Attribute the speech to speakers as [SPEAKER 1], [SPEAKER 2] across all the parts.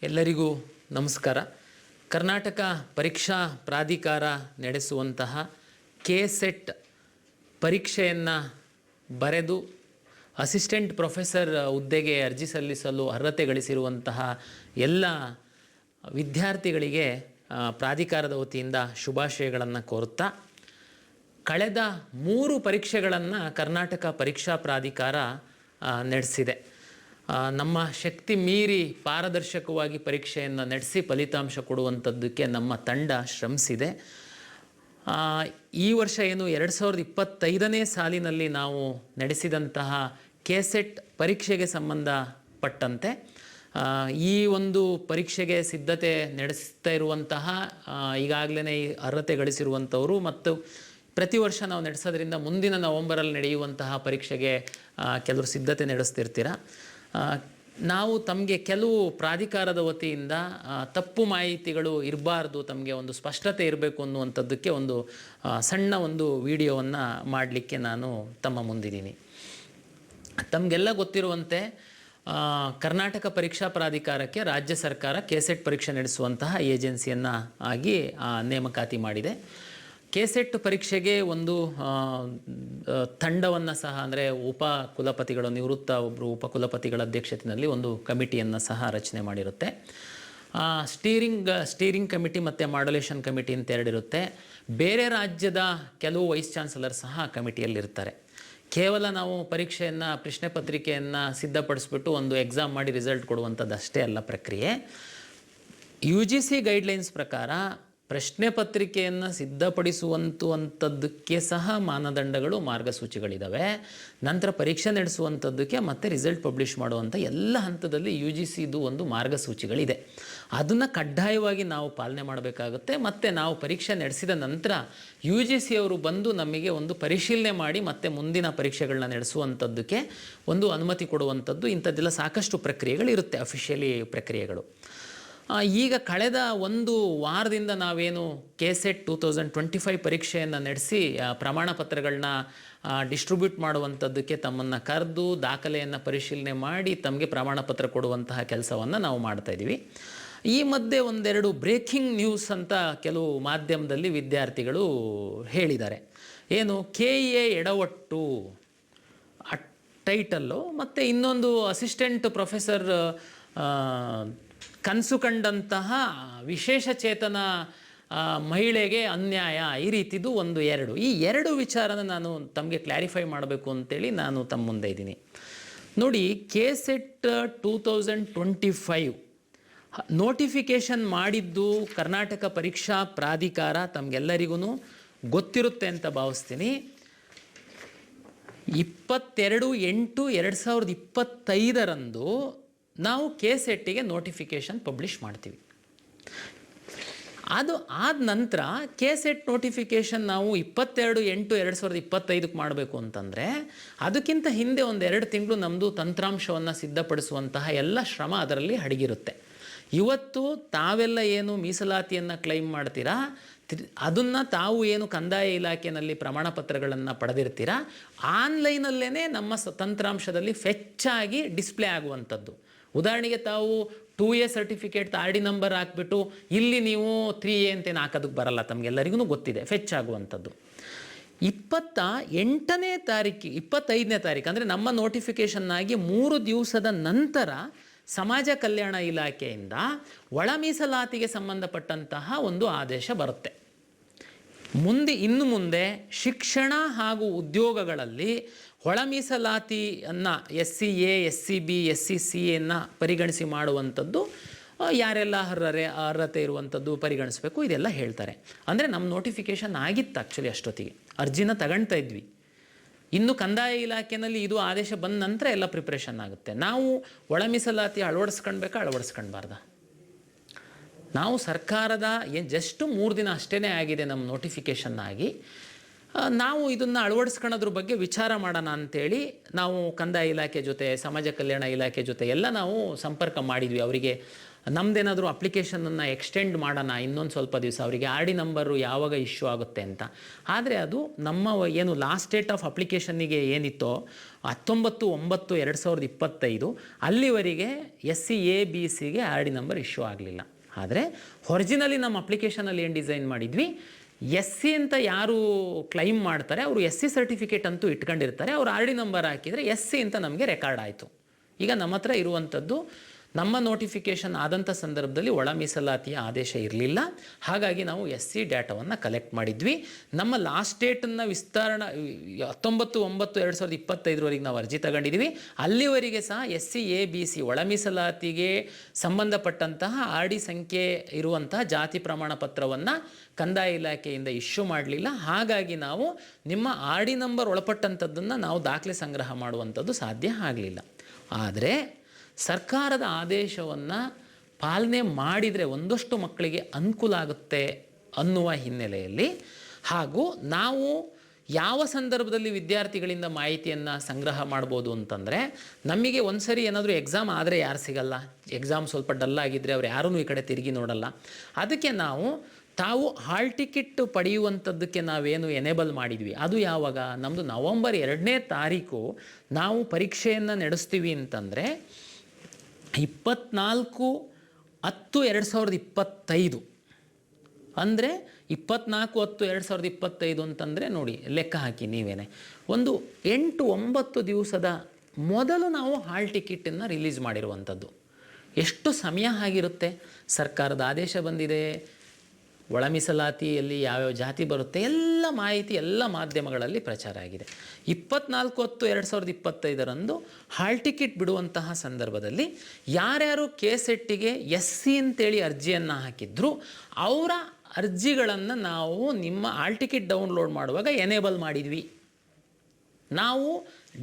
[SPEAKER 1] ಎಲ್ಲರಿಗೂ ನಮಸ್ಕಾರ. ಕರ್ನಾಟಕ ಪರೀಕ್ಷಾ ಪ್ರಾಧಿಕಾರ ನಡೆಸುವಂತಹ ಕೆಸೆಟ್ ಪರೀಕ್ಷೆಯನ್ನು ಬರೆದು ಅಸಿಸ್ಟೆಂಟ್ ಪ್ರೊಫೆಸರ್ ಹುದ್ದೆಗೆ ಅರ್ಜಿ ಸಲ್ಲಿಸಲು ಅರ್ಹತೆ ಗಳಿಸಿರುವಂತಹ ಎಲ್ಲ ವಿದ್ಯಾರ್ಥಿಗಳಿಗೆ ಪ್ರಾಧಿಕಾರದ ವತಿಯಿಂದ ಶುಭಾಶಯಗಳನ್ನು ಕೋರುತ್ತಾ, ಕಳೆದ 3 ಪರೀಕ್ಷೆಗಳನ್ನು ಕರ್ನಾಟಕ ಪರೀಕ್ಷಾ ಪ್ರಾಧಿಕಾರ ನಡೆಸಿದೆ. ನಮ್ಮ ಶಕ್ತಿ ಮೀರಿ ಪಾರದರ್ಶಕವಾಗಿ ಪರೀಕ್ಷೆಯನ್ನು ನಡೆಸಿ ಫಲಿತಾಂಶ ಕೊಡುವಂಥದ್ದಕ್ಕೆ ನಮ್ಮ ತಂಡ ಶ್ರಮಿಸಿದೆ. ಈ ವರ್ಷ ಏನು 2025ನೇ ಸಾಲಿನಲ್ಲಿ ನಾವು ನಡೆಸಿದಂತಹ ಕೆಸೆಟ್ ಪರೀಕ್ಷೆಗೆ ಸಂಬಂಧಪಟ್ಟಂತೆ ಈ ಒಂದು ಪರೀಕ್ಷೆಗೆ ಸಿದ್ಧತೆ ನಡೆಸ್ತಾ ಇರುವಂತಹ ಈಗಾಗಲೇ ಅರ್ಹತೆ ಗಳಿಸಿರುವಂಥವರು ಮತ್ತು ಪ್ರತಿ ವರ್ಷ ನಾವು ನಡೆಸೋದ್ರಿಂದ ಮುಂದಿನ ನವಂಬರಲ್ಲಿ ನಡೆಯುವಂತಹ ಪರೀಕ್ಷೆಗೆ ಕೆಲವರು ಸಿದ್ಧತೆ ನಡೆಸ್ತಿರ್ತೀರ. ನಾವು ತಮಗೆ ಕೆಲವು ಪ್ರಾಧಿಕಾರದ ವತಿಯಿಂದ ತಪ್ಪು ಮಾಹಿತಿಗಳು ಇರಬಾರ್ದು, ತಮಗೆ ಒಂದು ಸ್ಪಷ್ಟತೆ ಇರಬೇಕು ಅನ್ನುವಂಥದ್ದಕ್ಕೆ ಒಂದು ಸಣ್ಣ ಒಂದು ವಿಡಿಯೋವನ್ನು ಮಾಡಲಿಕ್ಕೆ ನಾನು ತಮ್ಮ ಮುಂದಿದ್ದೀನಿ. ತಮಗೆಲ್ಲ ಗೊತ್ತಿರುವಂತೆ ಕರ್ನಾಟಕ ಪರೀಕ್ಷಾ ಪ್ರಾಧಿಕಾರಕ್ಕೆ ರಾಜ್ಯ ಸರ್ಕಾರ ಕೆಸೆಟ್ ಪರೀಕ್ಷೆ ನಡೆಸುವಂತಹ ಏಜೆನ್ಸಿಯನ್ನು ಆಗಿ ನೇಮಕಾತಿ ಮಾಡಿದೆ. ಕೆಸೆಟ್ ಪರೀಕ್ಷೆಗೆ ಒಂದು ತಂಡವನ್ನು ಸಹ, ಅಂದರೆ ಉಪಕುಲಪತಿಗಳು, ನಿವೃತ್ತ ಒಬ್ಬರು ಉಪಕುಲಪತಿಗಳ ಅಧ್ಯಕ್ಷತೆಯಲ್ಲಿ ಒಂದು ಕಮಿಟಿಯನ್ನು ಸಹ ರಚನೆ ಮಾಡಿರುತ್ತೆ. ಸ್ಟೀರಿಂಗ್ ಕಮಿಟಿ ಮತ್ತು ಮಾಡಲೇಷನ್ ಕಮಿಟಿ ಅಂತ ಎರಡಿರುತ್ತೆ. ಬೇರೆ ರಾಜ್ಯದ ಕೆಲವು ವೈಸ್ ಚಾನ್ಸಲರ್ ಸಹ ಕಮಿಟಿಯಲ್ಲಿರ್ತಾರೆ. ಕೇವಲ ನಾವು ಪರೀಕ್ಷೆಯನ್ನು, ಪ್ರಶ್ನೆ ಪತ್ರಿಕೆಯನ್ನು ಸಿದ್ಧಪಡಿಸ್ಬಿಟ್ಟು ಒಂದು ಎಕ್ಸಾಮ್ ಮಾಡಿ ರಿಸಲ್ಟ್ ಕೊಡುವಂಥದ್ದು ಅಷ್ಟೇ ಅಲ್ಲ ಪ್ರಕ್ರಿಯೆ. UGC ಗೈಡ್ಲೈನ್ಸ್ ಪ್ರಕಾರ ಪ್ರಶ್ನೆ ಪತ್ರಿಕೆಯನ್ನು ಸಿದ್ಧಪಡಿಸುವಂಥದ್ದಕ್ಕೆ ಸಹ ಮಾನದಂಡಗಳು, ಮಾರ್ಗಸೂಚಿಗಳಿದ್ದಾವೆ. ನಂತರ ಪರೀಕ್ಷೆ ನಡೆಸುವಂಥದ್ದಕ್ಕೆ ಮತ್ತು ರಿಸಲ್ಟ್ ಪಬ್ಲಿಷ್ ಮಾಡುವಂಥ ಎಲ್ಲ ಹಂತದಲ್ಲಿ UGCದು ಒಂದು ಮಾರ್ಗಸೂಚಿಗಳಿದೆ. ಅದನ್ನು ಕಡ್ಡಾಯವಾಗಿ ನಾವು ಪಾಲನೆ ಮಾಡಬೇಕಾಗುತ್ತೆ. ಮತ್ತು ನಾವು ಪರೀಕ್ಷೆ ನಡೆಸಿದ ನಂತರ UGC ಅವರು ಬಂದು ನಮಗೆ ಒಂದು ಪರಿಶೀಲನೆ ಮಾಡಿ ಮತ್ತು ಮುಂದಿನ ಪರೀಕ್ಷೆಗಳನ್ನ ನಡೆಸುವಂಥದ್ದಕ್ಕೆ ಒಂದು ಅನುಮತಿ ಕೊಡುವಂಥದ್ದು, ಇಂಥದ್ದೆಲ್ಲ ಸಾಕಷ್ಟು ಪ್ರಕ್ರಿಯೆಗಳಿರುತ್ತೆ, ಅಫಿಷಿಯಲಿ ಪ್ರಕ್ರಿಯೆಗಳು. ಈಗ ಕಳೆದ ಒಂದು ವಾರದಿಂದ ನಾವೇನು ಕೆಸೆಟ್ 2025 ಪರೀಕ್ಷೆಯನ್ನು ನಡೆಸಿ ಪ್ರಮಾಣ ಪತ್ರಗಳನ್ನ ಡಿಸ್ಟ್ರಿಬ್ಯೂಟ್ ಮಾಡುವಂಥದ್ದಕ್ಕೆ ತಮ್ಮನ್ನು ಕರೆದು ದಾಖಲೆಯನ್ನು ಪರಿಶೀಲನೆ ಮಾಡಿ ತಮಗೆ ಪ್ರಮಾಣ ಪತ್ರ ಕೊಡುವಂತಹ ಕೆಲಸವನ್ನು ನಾವು ಮಾಡ್ತಾಯಿದ್ದೀವಿ. ಈ ಮಧ್ಯೆ ಒಂದೆರಡು ಬ್ರೇಕಿಂಗ್ ನ್ಯೂಸ್ ಅಂತ ಕೆಲವು ಮಾಧ್ಯಮದಲ್ಲಿ ವಿದ್ಯಾರ್ಥಿಗಳು ಹೇಳಿದ್ದಾರೆ. ಏನು, KEA ಎಡವಟ್ಟು ಟೈಟಲ್ಲು, ಮತ್ತು ಇನ್ನೊಂದು ಅಸಿಸ್ಟೆಂಟ್ ಪ್ರೊಫೆಸರ್ ಕನಸು ಕಂಡಂತಹ ವಿಶೇಷ ಚೇತನ ಮಹಿಳೆಗೆ ಅನ್ಯಾಯ, ಈ ರೀತಿದು ಈ ಎರಡು ವಿಚಾರನ ನಾನು ತಮಗೆ ಕ್ಲಾರಿಫೈ ಮಾಡಬೇಕು ಅಂತೇಳಿ ನಾನು ತಮ್ಮ ಮುಂದೆ ಇದ್ದೀನಿ. ನೋಡಿ, ಕೆಸೆಟ್ 2025 ನೋಟಿಫಿಕೇಷನ್ ಮಾಡಿದ್ದು ಕರ್ನಾಟಕ ಪರೀಕ್ಷಾ ಪ್ರಾಧಿಕಾರ ತಮಗೆಲ್ಲರಿಗೂ ಗೊತ್ತಿರುತ್ತೆ ಅಂತ ಭಾವಿಸ್ತೀನಿ. 22/8/2025 ನಾವು ಕೆಸೆಟ್ಟಿಗೆ ನೋಟಿಫಿಕೇಷನ್ ಪಬ್ಲಿಷ್ ಮಾಡ್ತೀವಿ. ಅದು ಆದ ನಂತರ ಕೆಸೆಟ್ ನೋಟಿಫಿಕೇಷನ್ ನಾವು 22/8/2025 ಮಾಡಬೇಕು ಅಂತಂದರೆ ಅದಕ್ಕಿಂತ ಹಿಂದೆ 1-2 ತಿಂಗಳು ನಮ್ಮದು ತಂತ್ರಾಂಶವನ್ನು ಸಿದ್ಧಪಡಿಸುವಂತಹ ಎಲ್ಲ ಶ್ರಮ ಅದರಲ್ಲಿ ಅಡಗಿರುತ್ತೆ. ಇವತ್ತು ತಾವೆಲ್ಲ ಏನು ಮೀಸಲಾತಿಯನ್ನು ಕ್ಲೈಮ್ ಮಾಡ್ತೀರಾ, ಅದನ್ನು ತಾವು ಏನು ಕಂದಾಯ ಇಲಾಖೆಯಲ್ಲಿ ಪ್ರಮಾಣ ಪತ್ರಗಳನ್ನು ಪಡೆದಿರ್ತೀರ, ಆನ್ಲೈನಲ್ಲೇ ನಮ್ಮ ತಂತ್ರಾಂಶದಲ್ಲಿ ಫೆಚ್ಚಾಗಿ ಡಿಸ್ಪ್ಲೇ ಆಗುವಂಥದ್ದು. ಉದಾಹರಣೆಗೆ ತಾವು 2A ಸರ್ಟಿಫಿಕೇಟ್ RD ನಂಬರ್ ಹಾಕ್ಬಿಟ್ಟು ಇಲ್ಲಿ ನೀವು 3A ಅಂತೇನು ಹಾಕೋದಕ್ಕೆ ಬರಲ್ಲ, ತಮಗೆಲ್ಲರಿಗೂ ಗೊತ್ತಿದೆ, ಫೆಚ್ ಆಗುವಂಥದ್ದು. 28ನೇ ತಾರೀಕು 25ನೇ ತಾರೀಕು ಅಂದರೆ ನಮ್ಮ ನೋಟಿಫಿಕೇಷನ್ ಆಗಿ 3 ದಿವಸದ ನಂತರ ಸಮಾಜ ಕಲ್ಯಾಣ ಇಲಾಖೆಯಿಂದ ಒಳ ಮೀಸಲಾತಿಗೆ ಸಂಬಂಧಪಟ್ಟಂತಹ ಒಂದು ಆದೇಶ ಬರುತ್ತೆ. ಇನ್ನು ಮುಂದೆ ಶಿಕ್ಷಣ ಹಾಗೂ ಉದ್ಯೋಗಗಳಲ್ಲಿ ಒಳ ಮೀಸಲಾತಿಯನ್ನು SCA, SCB, SCCಯನ್ನು ಪರಿಗಣಿಸಿ ಮಾಡುವಂಥದ್ದು, ಯಾರೆಲ್ಲ ಅರ್ಹತೆ ಇರುವಂಥದ್ದು ಪರಿಗಣಿಸಬೇಕು, ಇದೆಲ್ಲ ಹೇಳ್ತಾರೆ. ಅಂದರೆ ನಮ್ಮ ನೋಟಿಫಿಕೇಷನ್ ಆಗಿತ್ತು ಆ್ಯಕ್ಚುಲಿ, ಅಷ್ಟೊತ್ತಿಗೆ ಅರ್ಜಿನ ತಗೊಳ್ತಾ ಇದ್ವಿ. ಇನ್ನು ಕಂದಾಯ ಇಲಾಖೆಯಲ್ಲಿ ಇದು ಆದೇಶ ಬಂದ ನಂತರ ಎಲ್ಲ ಪ್ರಿಪ್ರೇಷನ್ ಆಗುತ್ತೆ. ನಾವು ಒಳ ಮೀಸಲಾತಿ ಅಳವಡಿಸ್ಕೊಳ್ಬಾರ್ದ? ನಾವು ಸರ್ಕಾರದ ಜಸ್ಟ್ 3 ದಿನ ಅಷ್ಟೇ ಆಗಿದೆ ನಮ್ಮ ನೋಟಿಫಿಕೇಷನ್ ಆಗಿ, ನಾವು ಇದನ್ನು ಅಳವಡಿಸ್ಕೊಳ್ಳೋದ್ರ ಬಗ್ಗೆ ವಿಚಾರ ಮಾಡೋಣ ಅಂಥೇಳಿ ನಾವು ಕಂದಾಯ ಇಲಾಖೆ ಜೊತೆ, ಸಮಾಜ ಕಲ್ಯಾಣ ಇಲಾಖೆ ಜೊತೆ ಎಲ್ಲ ನಾವು ಸಂಪರ್ಕ ಮಾಡಿದ್ವಿ. ಅವರಿಗೆ ನಮ್ಮದೇನಾದರೂ ಅಪ್ಲಿಕೇಶನನ್ನು ಎಕ್ಸ್ಟೆಂಡ್ ಮಾಡೋಣ ಇನ್ನೊಂದು ಸ್ವಲ್ಪ ದಿವಸ, ಅವರಿಗೆ ಆರ್ ಡಿ ನಂಬರು ಯಾವಾಗ ಇಶ್ಯೂ ಆಗುತ್ತೆ ಅಂತ. ಆದರೆ ಅದು ನಮ್ಮ ಏನು ಲಾಸ್ಟ್ ಡೇಟ್ ಆಫ್ ಅಪ್ಲಿಕೇಶನ್ನಿಗೆ ಏನಿತ್ತೋ 19/9/2025 ಅಲ್ಲಿವರೆಗೆ SC/A/B/Cಗೆ ಆರ್ ಡಿ ನಂಬರ್ ಇಶ್ಯೂ ಆಗಲಿಲ್ಲ. ಆದರೆ ಒರಿಜಿನಲಿ ನಮ್ಮ ಅಪ್ಲಿಕೇಶನಲ್ಲಿ ಏನು ಡಿಸೈನ್ ಮಾಡಿದ್ವಿ, SC ಅಂತ ಯಾರು ಕ್ಲೈಮ್ ಮಾಡ್ತಾರೆ ಅವರು SC ಸರ್ಟಿಫಿಕೇಟ್ ಅಂತೂ ಇಟ್ಕೊಂಡಿರ್ತಾರೆ, ಅವ್ರು ಆರ್ ಡಿ ನಂಬರ್ ಹಾಕಿದರೆ SC ಅಂತ ನಮಗೆ ರೆಕಾರ್ಡ್ ಆಯಿತು. ಈಗ ನಮ್ಮ ಹತ್ರ ಇರುವಂಥದ್ದು, ನಮ್ಮ ನೋಟಿಫಿಕೇಷನ್ ಆದಂಥ ಸಂದರ್ಭದಲ್ಲಿ ಒಳ ಮೀಸಲಾತಿಯ ಆದೇಶ ಇರಲಿಲ್ಲ. ಹಾಗಾಗಿ ನಾವು SC ಡೇಟಾವನ್ನು ಕಲೆಕ್ಟ್ ಮಾಡಿದ್ವಿ. ನಮ್ಮ ಲಾಸ್ಟ್ ಡೇಟನ್ನು 19/9/2025 ನಾವು ಅರ್ಜಿ ತಗೊಂಡಿದ್ವಿ. ಅಲ್ಲಿವರೆಗೆ ಸಹ SC/A/B/C ಒಳ ಮೀಸಲಾತಿಗೆ ಸಂಬಂಧಪಟ್ಟಂತಹ ಆರ್ ಡಿ ಸಂಖ್ಯೆ ಇರುವಂತಹ ಜಾತಿ ಪ್ರಮಾಣ ಪತ್ರವನ್ನು ಕಂದಾಯ ಇಲಾಖೆಯಿಂದ ಇಶ್ಯೂ ಮಾಡಲಿಲ್ಲ. ಹಾಗಾಗಿ ನಾವು ನಿಮ್ಮ ಆರ್ ಡಿ ನಂಬರ್ ಒಳಪಟ್ಟಂಥದ್ದನ್ನು ನಾವು ದಾಖಲೆ ಸಂಗ್ರಹ ಮಾಡುವಂಥದ್ದು ಸಾಧ್ಯ ಆಗಲಿಲ್ಲ. ಆದರೆ ಸರ್ಕಾರದ ಆದೇಶವನ್ನು ಪಾಲನೆ ಮಾಡಿದರೆ ಒಂದಷ್ಟು ಮಕ್ಕಳಿಗೆ ಅನುಕೂಲ ಆಗುತ್ತೆ ಅನ್ನುವ ಹಿನ್ನೆಲೆಯಲ್ಲಿ, ಹಾಗೂ ನಾವು ಯಾವ ಸಂದರ್ಭದಲ್ಲಿ ವಿದ್ಯಾರ್ಥಿಗಳಿಂದ ಮಾಹಿತಿಯನ್ನು ಸಂಗ್ರಹ ಮಾಡ್ಬೋದು ಅಂತಂದರೆ, ನಮಗೆ ಒಂದು ಸರಿ ಏನಾದರೂ ಎಕ್ಸಾಮ್ ಆದರೆ ಯಾರು ಸಿಗಲ್ಲ, ಎಕ್ಸಾಮ್ ಸ್ವಲ್ಪ ಡಲ್ ಆಗಿದ್ದರೆ ಅವ್ರು ಯಾರೂ ಈ ಕಡೆ ತಿರುಗಿ ನೋಡಲ್ಲ. ಅದಕ್ಕೆ ನಾವು ತಾವು ಹಾಲ್ ಟಿಕೆಟ್ ಪಡೆಯುವಂಥದ್ದಕ್ಕೆ ನಾವೇನು ಎನೇಬಲ್ ಮಾಡಿದ್ವಿ, ಅದು ಯಾವಾಗ, ನಮ್ಮದು ನವಂಬರ್ 2ನೇ ತಾರೀಕು ನಾವು ಪರೀಕ್ಷೆಯನ್ನು ನಡೆಸ್ತೀವಿ ಅಂತಂದರೆ 24/10/2025 ಅಂದರೆ 24/10/2025 ಅಂತಂದರೆ ನೋಡಿ ಲೆಕ್ಕ ಹಾಕಿ ನೀವೇನೆ, ಒಂದು 8-9 ದಿವಸದ ಮೊದಲು ನಾವು ಹಾಲ್ ಟಿಕೆಟನ್ನು ರಿಲೀಸ್ ಮಾಡಿರುವಂಥದ್ದು. ಎಷ್ಟು ಸಮಯ ಆಗಿರುತ್ತೆ, ಸರ್ಕಾರದ ಆದೇಶ ಬಂದಿದೆ, ಒಳ ಮೀಸಲಾತಿಯಲ್ಲಿ ಯಾವ್ಯಾವ ಜಾತಿ ಬರುತ್ತೆ ಎಲ್ಲ ಮಾಹಿತಿ ಎಲ್ಲ ಮಾಧ್ಯಮಗಳಲ್ಲಿ ಪ್ರಚಾರ ಆಗಿದೆ. 24/10/2025 ಹಾಲ್ ಟಿಕೆಟ್ ಬಿಡುವಂತಹ ಸಂದರ್ಭದಲ್ಲಿ ಯಾರ್ಯಾರು KSETಗೆ SC ಅಂತೇಳಿ ಅರ್ಜಿಯನ್ನು ಹಾಕಿದ್ರು ಅವರ ಅರ್ಜಿಗಳನ್ನು ನಾವು ನಿಮ್ಮ ಹಾಲ್ ಟಿಕೆಟ್ ಡೌನ್ಲೋಡ್ ಮಾಡುವಾಗ ಎನೇಬಲ್ ಮಾಡಿದ್ವಿ. ನಾವು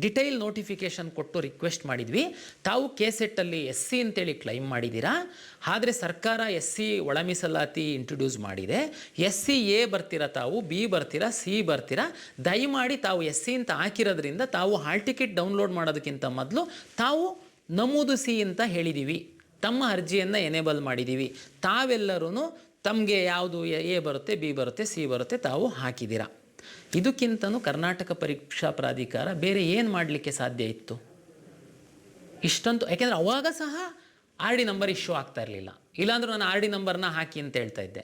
[SPEAKER 1] ಡಿಟೈಲ್ ನೋಟಿಫಿಕೇಷನ್ ಕೊಟ್ಟು ರಿಕ್ವೆಸ್ಟ್ ಮಾಡಿದ್ವಿ, ತಾವು KSETಲ್ಲಿ SC ಅಂತೇಳಿ ಕ್ಲೈಮ್ ಮಾಡಿದ್ದೀರಾ, ಆದರೆ ಸರ್ಕಾರ SC ಒಳ ಮೀಸಲಾತಿ ಇಂಟ್ರೊಡ್ಯೂಸ್ ಮಾಡಿದೆ, SC/A ಬರ್ತೀರಾ ತಾವು, B ಬರ್ತೀರಾ, C ಬರ್ತೀರಾ, ದಯಮಾಡಿ ತಾವು SC ಅಂತ ಹಾಕಿರೋದ್ರಿಂದ ತಾವು ಹಾಲ್ ಟಿಕೆಟ್ ಡೌನ್ಲೋಡ್ ಮಾಡೋದಕ್ಕಿಂತ ಮೊದಲು ತಾವು ನಮೂದು C ಅಂತ ಹೇಳಿದ್ದೀವಿ, ತಮ್ಮ ಅರ್ಜಿಯನ್ನು ಎನೇಬಲ್ ಮಾಡಿದ್ದೀವಿ, ತಾವೆಲ್ಲರೂ ತಮಗೆ ಯಾವುದು A ಬರುತ್ತೆ, B ಬರುತ್ತೆ, C ಬರುತ್ತೆ ತಾವು ಹಾಕಿದ್ದೀರಾ. ಇದಕ್ಕಿಂತನೂ ಕರ್ನಾಟಕ ಪರೀಕ್ಷಾ ಪ್ರಾಧಿಕಾರ ಬೇರೆ ಏನು ಮಾಡಲಿಕ್ಕೆ ಸಾಧ್ಯ ಇತ್ತು? ಇಷ್ಟಂತೂ, ಯಾಕೆಂದರೆ ಅವಾಗ ಸಹ ಆರ್ ಡಿ ನಂಬರ್ ಇಶ್ಯೂ ಆಗ್ತಾ ಇರಲಿಲ್ಲ. ಇಲ್ಲಾಂದ್ರೂ ನಾನು ಆರ್ ಡಿ ನಂಬರ್ನ ಹಾಕಿ ಅಂತ ಹೇಳ್ತಾ ಇದ್ದೆ,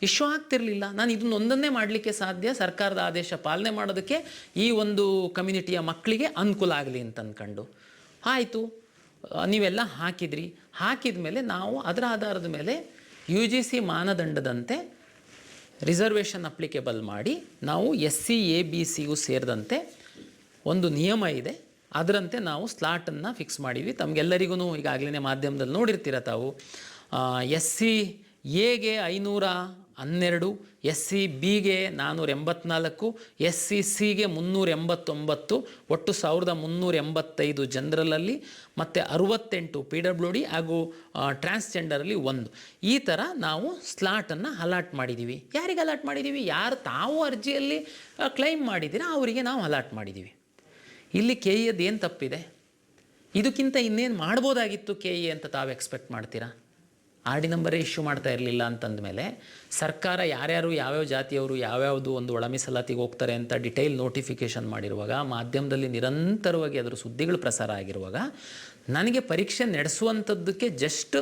[SPEAKER 1] ಇಶ್ಯೂ ಆಗ್ತಿರಲಿಲ್ಲ. ನಾನು ಇದನ್ನೊಂದನ್ನೇ ಮಾಡಲಿಕ್ಕೆ ಸಾಧ್ಯ, ಸರ್ಕಾರದ ಆದೇಶ ಪಾಲನೆ ಮಾಡೋದಕ್ಕೆ ಈ ಒಂದು ಕಮ್ಯುನಿಟಿಯ ಮಕ್ಕಳಿಗೆ ಅನುಕೂಲ ಆಗಲಿ ಅಂತ ಅಂದ್ಕೊಂಡು ಆಯಿತು. ನೀವೆಲ್ಲ ಹಾಕಿದ ಮೇಲೆ ನಾವು ಅದರ ಆಧಾರದ ಮೇಲೆ UGC ಮಾನದಂಡದಂತೆ ರಿಸರ್ವೇಷನ್ ಅಪ್ಲಿಕೇಬಲ್ ಮಾಡಿ ನಾವು SC/A/B/Cಗೂ ಸೇರಿದಂತೆ ಒಂದು ನಿಯಮ ಇದೆ, ಅದರಂತೆ ನಾವು ಸ್ಲಾಟನ್ನು ಫಿಕ್ಸ್ ಮಾಡಿದ್ವಿ. ತಮಗೆಲ್ಲರಿಗೂ ಈಗಾಗಲೇ ಮಾಧ್ಯಮದಲ್ಲಿ ನೋಡಿರ್ತೀರ ತಾವು, SC/Aಗೆ 512, SC/Bಗೆ 484, SC/Cಗೆ 389, ಒಟ್ಟು 1385 ಜನರಲಲ್ಲಿ, ಮತ್ತು 68 PWD ಹಾಗೂ ಟ್ರಾನ್ಸ್ಜೆಂಡರಲ್ಲಿ 1. ಈ ಥರ ನಾವು ಸ್ಲಾಟನ್ನು ಅಲಾಟ್ ಮಾಡಿದ್ದೀವಿ. ಯಾರಿಗೆ ಅಲಾಟ್ ಮಾಡಿದ್ದೀವಿ? ಯಾರು ತಾವು ಅರ್ಜಿಯಲ್ಲಿ ಕ್ಲೈಮ್ ಮಾಡಿದ್ದೀರಾ ಅವರಿಗೆ ನಾವು ಅಲಾಟ್ ಮಾಡಿದ್ದೀವಿ. ಇಲ್ಲಿ KEಯದ್ದು ಏನು ತಪ್ಪಿದೆ? ಇದಕ್ಕಿಂತ ಇನ್ನೇನು ಮಾಡ್ಬೋದಾಗಿತ್ತು KE ಅಂತ ತಾವು ಎಕ್ಸ್ಪೆಕ್ಟ್ ಮಾಡ್ತೀರಾ? ಆರ್ ಡಿ ನಂಬರೇ ಇಶ್ಯೂ ಮಾಡ್ತಾ ಇರಲಿಲ್ಲ ಅಂತಂದಮೇಲೆ ಸರ್ಕಾರ ಯಾರ್ಯಾರು ಯಾವ್ಯಾವ ಜಾತಿಯವರು ಯಾವ್ಯಾವುದು ಒಂದು ಒಳ ಮೀಸಲಾತಿಗೆ ಹೋಗ್ತಾರೆ ಅಂತ ಡಿಟೈಲ್ ನೋಟಿಫಿಕೇಷನ್ ಮಾಡಿರುವಾಗ, ಮಾಧ್ಯಮದಲ್ಲಿ ನಿರಂತರವಾಗಿ ಅದರ ಸುದ್ದಿಗಳು ಪ್ರಸಾರ ಆಗಿರುವಾಗ, ನನಗೆ ಪರೀಕ್ಷೆ ನಡೆಸುವಂಥದ್ದಕ್ಕೆ ಜಸ್ಟ್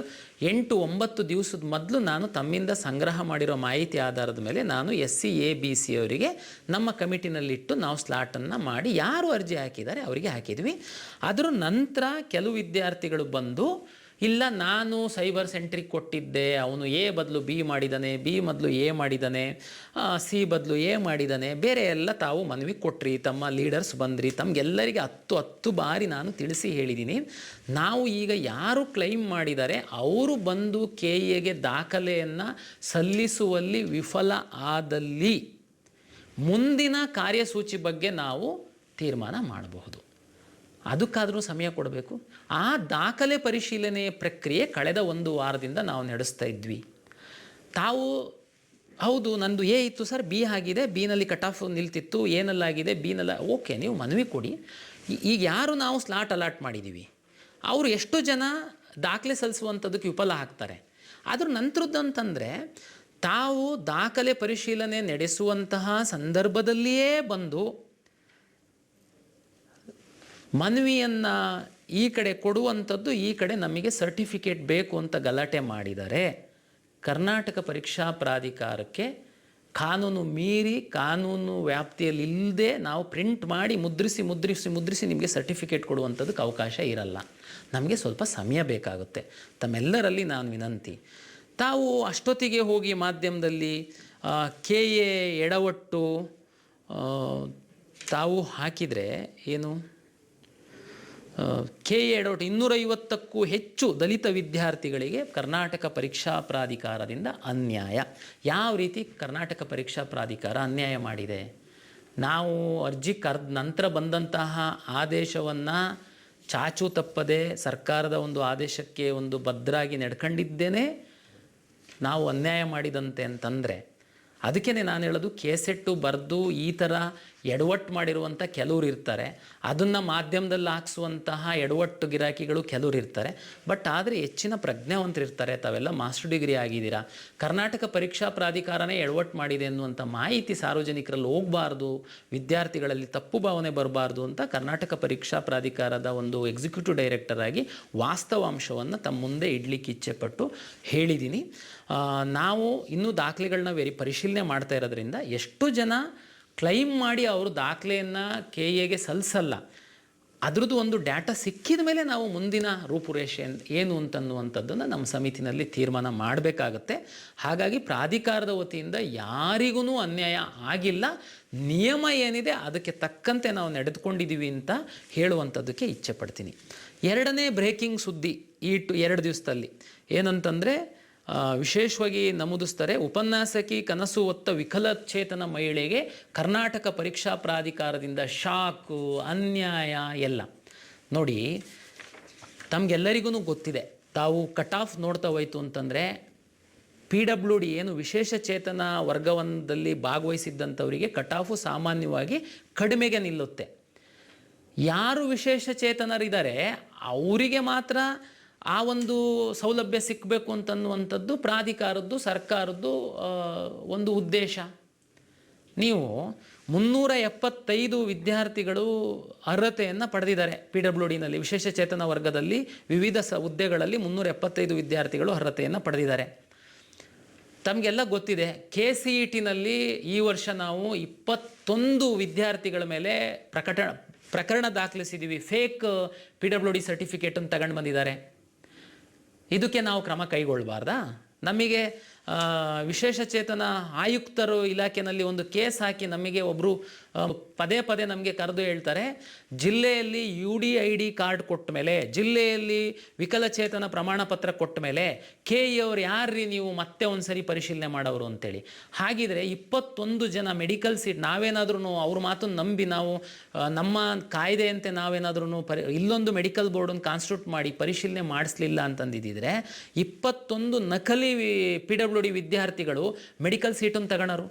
[SPEAKER 1] 8-9 ದಿವಸದ ಮೊದಲು ನಾನು ತಮ್ಮಿಂದ ಸಂಗ್ರಹ ಮಾಡಿರೋ ಮಾಹಿತಿ ಆಧಾರದ ಮೇಲೆ ನಾನು SC/A/B/C ಅವರಿಗೆ ನಮ್ಮ ಕಮಿಟಿನಲ್ಲಿಟ್ಟು ನಾವು ಸ್ಲಾಟನ್ನು ಮಾಡಿ ಯಾರು ಅರ್ಜಿ ಹಾಕಿದ್ದಾರೆ ಅವರಿಗೆ ಹಾಕಿದ್ವಿ. ಅದರ ನಂತರ ಕೆಲವು ವಿದ್ಯಾರ್ಥಿಗಳು ಬಂದು, ಇಲ್ಲ ನಾನು ಸೈಬರ್ ಸೆಂಟ್ರಿಗೆ ಕೊಟ್ಟಿದ್ದೆ, ಅವನು A ಬದಲು B ಮಾಡಿದ್ದಾನೆ, B ಬದಲು A ಮಾಡಿದ್ದಾನೆ, C ಬದಲು A ಮಾಡಿದ್ದಾನೆ, ಬೇರೆ ಎಲ್ಲ ತಾವು ಮನವಿ ಕೊಟ್ರಿ, ತಮ್ಮ ಲೀಡರ್ಸ್ ಬಂದ್ರಿ, ತಮಗೆಲ್ಲರಿಗೆ 10 ಬಾರಿ ನಾನು ತಿಳಿಸಿ ಹೇಳಿದ್ದೀನಿ. ನಾವು ಈಗ ಯಾರು ಕ್ಲೈಮ್ ಮಾಡಿದ್ದಾರೆ ಅವರು ಬಂದು KEಗೆ ದಾಖಲೆಯನ್ನು ಸಲ್ಲಿಸುವಲ್ಲಿ ವಿಫಲ ಆದಲ್ಲಿ ಮುಂದಿನ ಕಾರ್ಯಸೂಚಿ ಬಗ್ಗೆ ನಾವು ತೀರ್ಮಾನ ಮಾಡಬಹುದು. ಅದಕ್ಕಾದರೂ ಸಮಯ ಕೊಡಬೇಕು. ಆ ದಾಖಲೆ ಪರಿಶೀಲನೆಯ ಪ್ರಕ್ರಿಯೆ ಕಳೆದ 1 ವಾರದಿಂದ ನಾವು ನಡೆಸ್ತಾ ಇದ್ವಿ. ತಾವು ಹೌದು ನಂದು ಎ ಇತ್ತು ಸರ್, ಬಿ ಆಗಿದೆ, ಬಿನಲ್ಲಿ ಕಟ್ ಆಫ್ ನಿಲ್ತಿತ್ತು, ಏನಲ್ಲಾಗಿದೆ ಬಿನಲ್ಲ. ಓಕೆ, ನೀವು ಮನವಿ ಕೊಡಿ. ಈಗ ಯಾರು ನಾವು ಸ್ಲಾಟ್ ಅಲಾಟ್ ಮಾಡಿದ್ದೀವಿ ಅವರು ಎಷ್ಟು ಜನ ದಾಖಲೆ ಸಲ್ಲಿಸುವಂಥದ್ದಕ್ಕೆ ವಿಫಲ ಆಗ್ತಾರೆ. ಅದ್ರ ನಂತರದ್ದು ಅಂತಂದರೆ ತಾವು ದಾಖಲೆ ಪರಿಶೀಲನೆ ನಡೆಸುವಂತಹ ಸಂದರ್ಭದಲ್ಲಿಯೇ ಬಂದು ಮನವಿಯನ್ನು ಈ ಕಡೆ ಕೊಡುವಂಥದ್ದು, ಈ ಕಡೆ ನಮಗೆ ಸರ್ಟಿಫಿಕೇಟ್ ಬೇಕು ಅಂತ ಗಲಾಟೆ ಮಾಡಿದರೆ ಕರ್ನಾಟಕ ಪರೀಕ್ಷಾ ಪ್ರಾಧಿಕಾರಕ್ಕೆ ಕಾನೂನು ಮೀರಿ, ಕಾನೂನು ವ್ಯಾಪ್ತಿಯಲ್ಲಿ ಇಲ್ಲದೆ ನಾವು ಪ್ರಿಂಟ್ ಮಾಡಿ ಮುದ್ರಿಸಿ ನಿಮಗೆ ಸರ್ಟಿಫಿಕೇಟ್ ಕೊಡುವಂಥದ್ದಕ್ಕೆ ಅವಕಾಶ ಇರಲ್ಲ. ನಮಗೆ ಸ್ವಲ್ಪ ಸಮಯ ಬೇಕಾಗುತ್ತೆ. ತಮ್ಮೆಲ್ಲರಲ್ಲಿ ನಾನು ವಿನಂತಿ, ತಾವು ಅಷ್ಟೊತ್ತಿಗೆ ಹೋಗಿ ಮಾಧ್ಯಮದಲ್ಲಿ ಕೆ ಎ ಎಡವಟ್ಟು ತಾವು ಹಾಕಿದರೆ ಏನು ಕೆ ಎ ಎಡವಟ್ಟು 250ಕ್ಕೂ ಹೆಚ್ಚು ದಲಿತ ವಿದ್ಯಾರ್ಥಿಗಳಿಗೆ ಕರ್ನಾಟಕ ಪರೀಕ್ಷಾ ಪ್ರಾಧಿಕಾರದಿಂದ ಅನ್ಯಾಯ. ಯಾವ ರೀತಿ ಕರ್ನಾಟಕ ಪರೀಕ್ಷಾ ಪ್ರಾಧಿಕಾರ ಅನ್ಯಾಯ ಮಾಡಿದೆ? ನಾವು ಅರ್ಜಿ ಕರೆದ ನಂತರ ಬಂದಂತಹ ಆದೇಶವನ್ನು ಚಾಚು ತಪ್ಪದೆ ಸರ್ಕಾರದ ಒಂದು ಆದೇಶಕ್ಕೆ ಒಂದು ಭದ್ರಾಗಿ ನಡ್ಕೊಂಡಿದ್ದೇನೆ ನಾವು ಅನ್ಯಾಯ ಮಾಡಿದಂತೆ ಅಂತಂದರೆ, ಅದಕ್ಕೇ ನಾನು ಹೇಳೋದು, ಕೇಸೆಟ್ಟು ಬರೆದು ಈ ಥರ ಎಡವಟ್ಟು ಮಾಡಿರುವಂಥ ಕೆಲವರು ಇರ್ತಾರೆ. ಅದನ್ನು ಮಾಧ್ಯಮದಲ್ಲಿ ಹಾಕ್ಸುವಂತಹ ಎಡವಟ್ಟು ಗಿರಾಕಿಗಳು ಕೆಲವರು ಇರ್ತಾರೆ. ಬಟ್ ಆದರೆ ಹೆಚ್ಚಿನ ಪ್ರಜ್ಞಾವಂತರು ಇರ್ತಾರೆ. ತಾವೆಲ್ಲ ಮಾಸ್ಟರ್ ಡಿಗ್ರಿ ಆಗಿದ್ದೀರಾ, ಕರ್ನಾಟಕ ಪರೀಕ್ಷಾ ಪ್ರಾಧಿಕಾರನೇ ಎಡವಟ್ಟು ಮಾಡಿದೆ ಅನ್ನುವಂಥ ಮಾಹಿತಿ ಸಾರ್ವಜನಿಕರಲ್ಲಿ ಹೋಗಬಾರ್ದು, ವಿದ್ಯಾರ್ಥಿಗಳಲ್ಲಿ ತಪ್ಪು ಭಾವನೆ ಬರಬಾರ್ದು ಅಂತ ಕರ್ನಾಟಕ ಪರೀಕ್ಷಾ ಪ್ರಾಧಿಕಾರದ ಒಂದು ಎಕ್ಸಿಕ್ಯೂಟಿವ್ ಡೈರೆಕ್ಟರ್ ಆಗಿ ವಾಸ್ತವಾಂಶವನ್ನು ತಮ್ಮ ಮುಂದೆ ಇಡ್ಲಿಕ್ಕೆ ಇಚ್ಛೆಪಟ್ಟು ಹೇಳಿದ್ದೀನಿ. ನಾವು ಇನ್ನೂ ದಾಖಲೆಗಳನ್ನ ಪರಿಶೀಲನೆ ಮಾಡ್ತಾ ಇರೋದ್ರಿಂದ ಎಷ್ಟು ಜನ ಕ್ಲೈಮ್ ಮಾಡಿ ಅವರು ದಾಖಲೆಯನ್ನು ಕೆ ಎಗೆ ಸಲ್ಲಿಸಲ್ಲ, ಅದರದ್ದು ಒಂದು ಡಾಟಾ ಸಿಕ್ಕಿದ ಮೇಲೆ ನಾವು ಮುಂದಿನ ರೂಪುರೇಷೆ ಏನು ಅಂತನ್ನುವಂಥದ್ದನ್ನು ನಮ್ಮ ಸಮಿತಿನಲ್ಲಿ ತೀರ್ಮಾನ ಮಾಡಬೇಕಾಗತ್ತೆ. ಹಾಗಾಗಿ ಪ್ರಾಧಿಕಾರದ ವತಿಯಿಂದ ಯಾರಿಗೂ ಅನ್ಯಾಯ ಆಗಿಲ್ಲ, ನಿಯಮ ಏನಿದೆ ಅದಕ್ಕೆ ತಕ್ಕಂತೆ ನಾವು ನಡೆದುಕೊಂಡಿದ್ದೀವಿ ಅಂತ ಹೇಳುವಂಥದ್ದಕ್ಕೆ ಇಚ್ಛೆ ಪಡ್ತೀನಿ. ಎರಡನೇ ಬ್ರೇಕಿಂಗ್ ಸುದ್ದಿ ಈ 2 ದಿವಸದಲ್ಲಿ ಏನಂತಂದರೆ, ವಿಶೇಷವಾಗಿ ನಮೂದಿಸ್ತಾರೆ, ಉಪನ್ಯಾಸಕಿ ಕನಸು ಹೊತ್ತ ವಿಕಲಚೇತನ ಮಹಿಳೆಗೆ ಕರ್ನಾಟಕ ಪರೀಕ್ಷಾ ಪ್ರಾಧಿಕಾರದಿಂದ ಶಾಕು, ಅನ್ಯಾಯ ಎಲ್ಲ. ನೋಡಿ, ತಮಗೆಲ್ಲರಿಗೂ ಗೊತ್ತಿದೆ, ತಾವು ಕಟ್ ಆಫ್ ನೋಡ್ತಾ ಹೋಯ್ತು ಅಂತಂದರೆ PWD ಏನು ವಿಶೇಷ ಚೇತನ ವರ್ಗವೊಂದರಲ್ಲಿ ಭಾಗವಹಿಸಿದ್ದಂಥವರಿಗೆ ಕಟ್ ಆಫು ಸಾಮಾನ್ಯವಾಗಿ ಕಡಿಮೆಗೆ ನಿಲ್ಲುತ್ತೆ. ಯಾರು ವಿಶೇಷ ಚೇತನರಿದ್ದಾರೆ ಅವರಿಗೆ ಮಾತ್ರ ಆ ಒಂದು ಸೌಲಭ್ಯ ಸಿಕ್ಕಬೇಕು ಅಂತನ್ನುವಂಥದ್ದು ಪ್ರಾಧಿಕಾರದ್ದು, ಸರ್ಕಾರದ್ದು ಒಂದು ಉದ್ದೇಶ. ನೀವು 375 ವಿದ್ಯಾರ್ಥಿಗಳು ಅರ್ಹತೆಯನ್ನು ಪಡೆದಿದ್ದಾರೆ PWDನಲ್ಲಿ, ವಿಶೇಷ ಚೇತನ ವರ್ಗದಲ್ಲಿ ವಿವಿಧ ಹುದ್ದೆಗಳಲ್ಲಿ 375 ವಿದ್ಯಾರ್ಥಿಗಳು ಅರ್ಹತೆಯನ್ನು ಪಡೆದಿದ್ದಾರೆ. ತಮಗೆಲ್ಲ ಗೊತ್ತಿದೆ, KCETನಲ್ಲಿ ಈ ವರ್ಷ ನಾವು 21 ವಿದ್ಯಾರ್ಥಿಗಳ ಮೇಲೆ ಪ್ರಕರಣ ದಾಖಲಿಸಿದ್ದೀವಿ. ಫೇಕ್ PWD ಸರ್ಟಿಫಿಕೇಟನ್ನು ತಗೊಂಡು ಬಂದಿದ್ದಾರೆ. ಇದಕ್ಕೆ ನಾವು ಕ್ರಮ ಕೈಗೊಳ್ಳಬಾರ್ದಾ? ನಮಗೆ ವಿಶೇಷ ಚೇತನ ಆಯುಕ್ತರು ಇಲಾಖೆಯಲ್ಲಿ ಒಂದು ಕೇಸ್ ಹಾಕಿ ನಮಗೆ ಒಬ್ಬರು ಪದೇ ಪದೇ ನಮಗೆ ಕರೆದು ಹೇಳ್ತಾರೆ, ಜಿಲ್ಲೆಯಲ್ಲಿ UDID ಕಾರ್ಡ್ ಕೊಟ್ಟ ಮೇಲೆ, ಜಿಲ್ಲೆಯಲ್ಲಿ ವಿಕಲಚೇತನ ಪ್ರಮಾಣ ಪತ್ರ ಕೊಟ್ಟ ಮೇಲೆ KE ಅವ್ರು ಯಾರ್ರೀ ನೀವು ಮತ್ತೆ ಒಂದು ಸರಿ ಪರಿಶೀಲನೆ ಮಾಡೋರು ಅಂತೇಳಿ. ಹಾಗಿದ್ರೆ 21 ಜನ ಮೆಡಿಕಲ್ ಸೀಟ್ ನಾವೇನಾದ್ರೂ ಅವ್ರ ಮಾತನ್ನು ನಂಬಿ ನಾವು ನಮ್ಮ ಕಾಯ್ದೆಯಂತೆ ನಾವೇನಾದ್ರೂ ಇಲ್ಲೊಂದು ಮೆಡಿಕಲ್ ಬೋರ್ಡನ್ನು ಕಾನ್ಸ್ಟಿಟ್ಯೂಟ್ ಮಾಡಿ ಪರಿಶೀಲನೆ ಮಾಡಿಸ್ಲಿಲ್ಲ ಅಂತಂದಿದ್ದರೆ 21 ನಕಲಿ PWD ವಿದ್ಯಾರ್ಥಿಗಳು ಮೆಡಿಕಲ್ ಸೀಟನ್ನು ತಗೊಳ್ಳೋರು.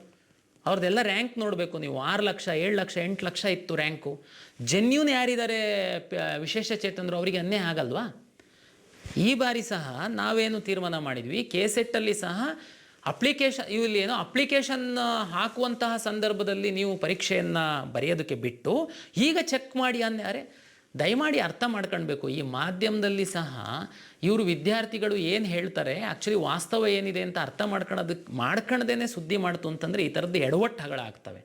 [SPEAKER 1] ಅವ್ರದ್ದೆಲ್ಲ ರ್ಯಾಂಕ್ ನೋಡಬೇಕು ನೀವು, 6 ಲಕ್ಷ 7 ಲಕ್ಷ 8 ಲಕ್ಷ ಇತ್ತು ರ್ಯಾಂಕು. ಜೆನ್ಯೂನ್ ಯಾರಿದ್ದಾರೆ ವಿಶೇಷ ಚೇತನರು, ಅವರಿಗೆ ಅನ್ಯಾಯ ಆಗಲ್ವಾ? ಈ ಬಾರಿ ಸಹ ನಾವೇನು ತೀರ್ಮಾನ ಮಾಡಿದ್ವಿ, KSET ಸಹ ಇಲ್ಲಿ ಏನೋ ಅಪ್ಲಿಕೇಶನ್ ಹಾಕುವಂತಹ ಸಂದರ್ಭದಲ್ಲಿ ನೀವು ಪರೀಕ್ಷೆಯನ್ನು ಬರೆಯೋದಕ್ಕೆ ಬಿಟ್ಟು ಈಗ ಚೆಕ್ ಮಾಡಿ ಅರೆ ದಯಮಾಡಿ ಅರ್ಥ ಮಾಡ್ಕೊಳ್ಬೇಕು. ಈ ಮಾಧ್ಯಮದಲ್ಲಿ ಸಹ ಇವರು ವಿದ್ಯಾರ್ಥಿಗಳು ಏನು ಹೇಳ್ತಾರೆ, ಆ್ಯಕ್ಚುಲಿ ವಾಸ್ತವ ಏನಿದೆ ಅಂತ ಅರ್ಥ ಮಾಡ್ಕೊಳ್ಳೋದೇನೆ ಸುದ್ದಿ ಮಾಡ್ತು ಅಂತಂದರೆ ಈ ಥರದ್ದು ಎಡವಟ್ಟುಗಳಾಗ್ತವೆ.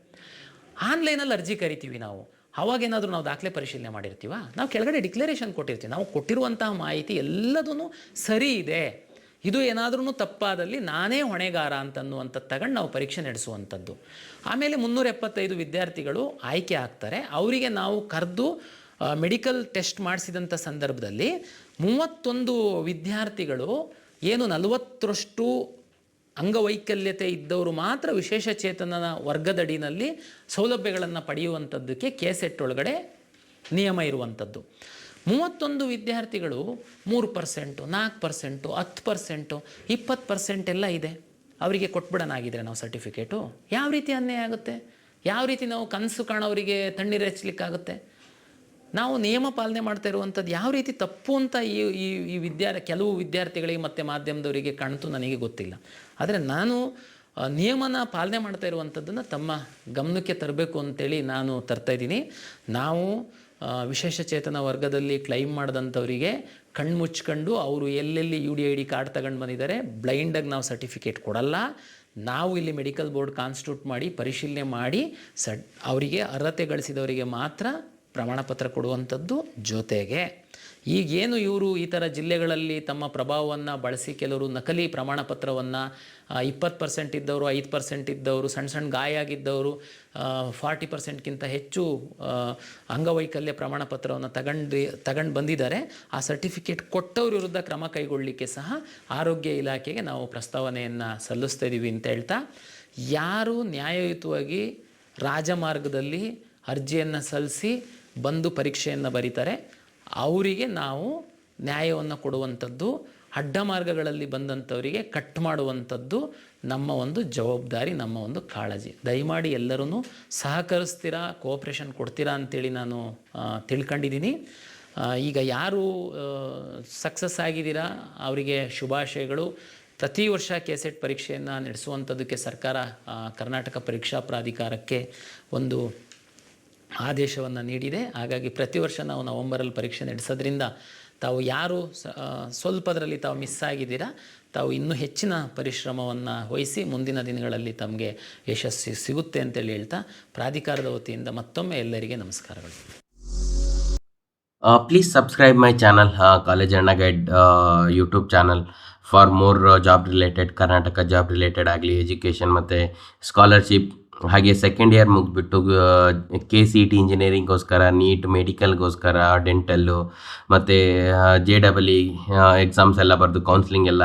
[SPEAKER 1] ಆನ್ಲೈನಲ್ಲಿ ಅರ್ಜಿ ಕರಿತೀವಿ ನಾವು, ಅವಾಗೇನಾದರೂ ನಾವು ದಾಖಲೆ ಪರಿಶೀಲನೆ ಮಾಡಿರ್ತೀವ? ನಾವು ಕೆಳಗಡೆ ಡಿಕ್ಲರೇಷನ್ ಕೊಟ್ಟಿರ್ತೀವಿ, ನಾವು ಕೊಟ್ಟಿರುವಂತಹ ಮಾಹಿತಿ ಎಲ್ಲದೂ ಸರಿ ಇದೆ, ಇದು ಏನಾದ್ರೂ ತಪ್ಪಾದಲ್ಲಿ ನಾನೇ ಹೊಣೆಗಾರ ಅಂತನ್ನುವಂಥದ್ದು ತಗೊಂಡು ನಾವು ಪರೀಕ್ಷೆ ನಡೆಸುವಂಥದ್ದು. ಆಮೇಲೆ 375 ವಿದ್ಯಾರ್ಥಿಗಳು ಆಯ್ಕೆ ಆಗ್ತಾರೆ. ಅವರಿಗೆ ನಾವು ಕರೆದು ಮೆಡಿಕಲ್ ಟೆಸ್ಟ್ ಮಾಡಿಸಿದಂಥ ಸಂದರ್ಭದಲ್ಲಿ 31 ವಿದ್ಯಾರ್ಥಿಗಳು ಏನು 40ರಷ್ಟು ಅಂಗವೈಕಲ್ಯತೆ ಇದ್ದವರು ಮಾತ್ರ ವಿಶೇಷ ಚೇತನನ ವರ್ಗದಡಿನಲ್ಲಿ ಸೌಲಭ್ಯಗಳನ್ನು ಪಡೆಯುವಂಥದ್ದಕ್ಕೆ KSET ಒಳಗಡೆ ನಿಯಮ ಇರುವಂಥದ್ದು. 31 ವಿದ್ಯಾರ್ಥಿಗಳು 3%, 4%, 10%, 20% ಎಲ್ಲ ಇದೆ. ಅವರಿಗೆ ಕೊಟ್ಬಿಡೋಣಾಗಿದ್ರೆ ನಾವು ಸರ್ಟಿಫಿಕೇಟು, ಯಾವ ರೀತಿ ಅನ್ಯಾಯ ಆಗುತ್ತೆ? ಯಾವ ರೀತಿ ನಾವು ಕನಸು ಕಾಣೋರಿಗೆ ತಣ್ಣೀರು ಹಚ್ಚಲಿಕ್ಕಾಗುತ್ತೆ? ನಾವು ನಿಯಮ ಪಾಲನೆ ಮಾಡ್ತಾ ಇರುವಂಥದ್ದು ಯಾವ ರೀತಿ ತಪ್ಪು ಅಂತ ಈ ಕೆಲವು ವಿದ್ಯಾರ್ಥಿಗಳಿಗೆ ಮತ್ತು ಮಾಧ್ಯಮದವರಿಗೆ ಕಾಣ್ತು ನನಗೆ ಗೊತ್ತಿಲ್ಲ. ಆದರೆ ನಾನು ನಿಯಮನ ಪಾಲನೆ ಮಾಡ್ತಾ ಇರುವಂಥದ್ದನ್ನು ತಮ್ಮ ಗಮನಕ್ಕೆ ತರಬೇಕು ಅಂತೇಳಿ ನಾನು ತರ್ತಾಯಿದ್ದೀನಿ. ನಾವು ವಿಶೇಷ ಚೇತನ ವರ್ಗದಲ್ಲಿ ಕ್ಲೈಮ್ ಮಾಡಿದಂಥವರಿಗೆ ಕಣ್ಣು ಮುಚ್ಕೊಂಡು ಅವರು ಎಲ್ಲೆಲ್ಲಿ UDID ಕಾರ್ಡ್ ತಗೊಂಡು ಬಂದಿದ್ದಾರೆ ಬ್ಲೈಂಡಾಗಿ ನಾವು ಸರ್ಟಿಫಿಕೇಟ್ ಕೊಡಲ್ಲ. ನಾವು ಇಲ್ಲಿ ಮೆಡಿಕಲ್ ಬೋರ್ಡ್ ಕಾನ್ಸ್ಟಿಟ್ಯೂಟ್ ಮಾಡಿ ಪರಿಶೀಲನೆ ಮಾಡಿ ಅವರಿಗೆ ಅರ್ಹತೆ ಗಳಿಸಿದವರಿಗೆ ಮಾತ್ರ ಪ್ರಮಾಣಪತ್ರ ಕೊಡುವಂಥದ್ದು. ಜೊತೆಗೆ ಈಗೇನು ಇವರು ಈ ಥರ ಜಿಲ್ಲೆಗಳಲ್ಲಿ ತಮ್ಮ ಪ್ರಭಾವವನ್ನು ಬಳಸಿ ಕೆಲವರು ನಕಲಿ ಪ್ರಮಾಣಪತ್ರವನ್ನು 20% ಇದ್ದವರು, 5% ಇದ್ದವರು, ಸಣ್ಣ ಗಾಯ ಆಗಿದ್ದವರು, 40%ಗಿಂತ ಹೆಚ್ಚು ಅಂಗವೈಕಲ್ಯ ಪ್ರಮಾಣಪತ್ರವನ್ನು ತಗೊಂಡು ಬಂದಿದ್ದಾರೆ. ಆ ಸರ್ಟಿಫಿಕೇಟ್ ಕೊಟ್ಟವ್ರ ವಿರುದ್ಧ ಕ್ರಮ ಕೈಗೊಳ್ಳಲಿಕ್ಕೆ ಸಹ ಆರೋಗ್ಯ ಇಲಾಖೆಗೆ ನಾವು ಪ್ರಸ್ತಾವನೆಯನ್ನು ಸಲ್ಲಿಸ್ತಾ ಇದ್ದೀವಿ ಅಂತ ಹೇಳ್ತಾ, ಯಾರು ನ್ಯಾಯಯುತವಾಗಿ ರಾಜಮಾರ್ಗದಲ್ಲಿ ಅರ್ಜಿಯನ್ನು ಸಲ್ಲಿಸಿ ಬಂದು ಪರೀಕ್ಷೆಯನ್ನು ಬರೀತಾರೆ ಅವರಿಗೆ ನಾವು ನ್ಯಾಯವನ್ನು ಕೊಡುವಂಥದ್ದು, ಅಡ್ಡ ಮಾರ್ಗಗಳಲ್ಲಿ ಬಂದಂಥವರಿಗೆ ಕಟ್ ಮಾಡುವಂಥದ್ದು ನಮ್ಮ ಒಂದು ಜವಾಬ್ದಾರಿ, ನಮ್ಮ ಒಂದು ಕಾಳಜಿ. ದಯಮಾಡಿ ಎಲ್ಲರೂ ಸಹಕರಿಸ್ತೀರಾ, ಕೋಆಪ್ರೇಷನ್ ಕೊಡ್ತೀರಾ ಅಂತೇಳಿ ನಾನು ತಿಳ್ಕೊಂಡಿದ್ದೀನಿ. ಈಗ ಯಾರು ಸಕ್ಸಸ್ ಆಗಿದ್ದೀರಾ ಅವರಿಗೆ ಶುಭಾಶಯಗಳು. ಪ್ರತಿ ವರ್ಷ ಕೆಸೆಟ್ ಪರೀಕ್ಷೆಯನ್ನು ನಡೆಸುವಂಥದ್ದಕ್ಕೆ ಸರ್ಕಾರ ಕರ್ನಾಟಕ ಪರೀಕ್ಷಾ ಪ್ರಾಧಿಕಾರಕ್ಕೆ ಒಂದು ಆದೇಶವನ್ನು ನೀಡಿದೆ. ಹಾಗಾಗಿ ಪ್ರತಿ ವರ್ಷ ನಾವು ನವಂಬರಲ್ಲಿ ಪರೀಕ್ಷೆ ನಡೆಸೋದ್ರಿಂದ ತಾವು ಯಾರು ಸ್ವಲ್ಪದರಲ್ಲಿ ತಾವು ಮಿಸ್ ಆಗಿದ್ದೀರಾ, ತಾವು ಇನ್ನೂ ಹೆಚ್ಚಿನ ಪರಿಶ್ರಮವನ್ನು ವಹಿಸಿ ಮುಂದಿನ ದಿನಗಳಲ್ಲಿ ತಮಗೆ ಯಶಸ್ಸು ಸಿಗುತ್ತೆ ಅಂತೇಳಿ ಹೇಳ್ತಾ ಪ್ರಾಧಿಕಾರದ ವತಿಯಿಂದ ಮತ್ತೊಮ್ಮೆ ಎಲ್ಲರಿಗೆ ನಮಸ್ಕಾರಗಳು.
[SPEAKER 2] Please subscribe my channel, College Anna Guide YouTube channel for more job related, Karnataka job related ಆಗಲಿ, ಎಜುಕೇಷನ್ ಮತ್ತು ಸ್ಕಾಲರ್ಶಿಪ್, ಹಾಗೆ ಸೆಕೆಂಡ್ ಇಯರ್ ಮುಗಿದ್ಬಿಟ್ಟು KCET ಇಂಜಿನಿಯರಿಂಗ್ಗೋಸ್ಕರ, ನೀಟ್ ಮೆಡಿಕಲ್ಗೋಸ್ಕರ, ಡೆಂಟಲ್ಲು ಮತ್ತು JEE ಎಕ್ಸಾಮ್ಸ್ ಎಲ್ಲ ಬರೆದು ಕೌನ್ಸ್ಲಿಂಗ್ ಎಲ್ಲ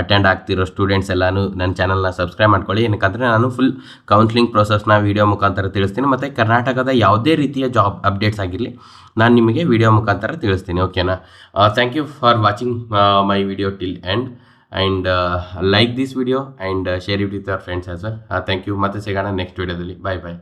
[SPEAKER 2] ಅಟೆಂಡ್ ಆಗ್ತಿರೋ ಸ್ಟೂಡೆಂಟ್ಸ್ ಎಲ್ಲನೂ ನನ್ನ ಚಾನಲ್ನ ಸಬ್ಸ್ಕ್ರೈಬ್ ಮಾಡ್ಕೊಳ್ಳಿ. ಏನಕ್ಕಂದರೆ ನಾನು ಫುಲ್ ಕೌನ್ಸ್ಲಿಂಗ್ ಪ್ರೊಸೆಸ್ನ ವೀಡಿಯೋ ಮುಖಾಂತರ ತಿಳಿಸ್ತೀನಿ. ಮತ್ತು ಕರ್ನಾಟಕದ ಯಾವುದೇ ರೀತಿಯ ಜಾಬ್ ಅಪ್ಡೇಟ್ಸ್ ಆಗಿರಲಿ ನಾನು ನಿಮಗೆ ವಿಡಿಯೋ ಮುಖಾಂತರ ತಿಳಿಸ್ತೀನಿ. ಓಕೆನಾ? Thank you for watching my video till end and like this video and share it with your friends as well. Thank you. ಮತ್ತೆ ಸಿಗೋಣ ನೆಕ್ಸ್ಟ್ ವಿಡಿಯೋದಲ್ಲಿ. ಬಾಯ್ ಬಾಯ್.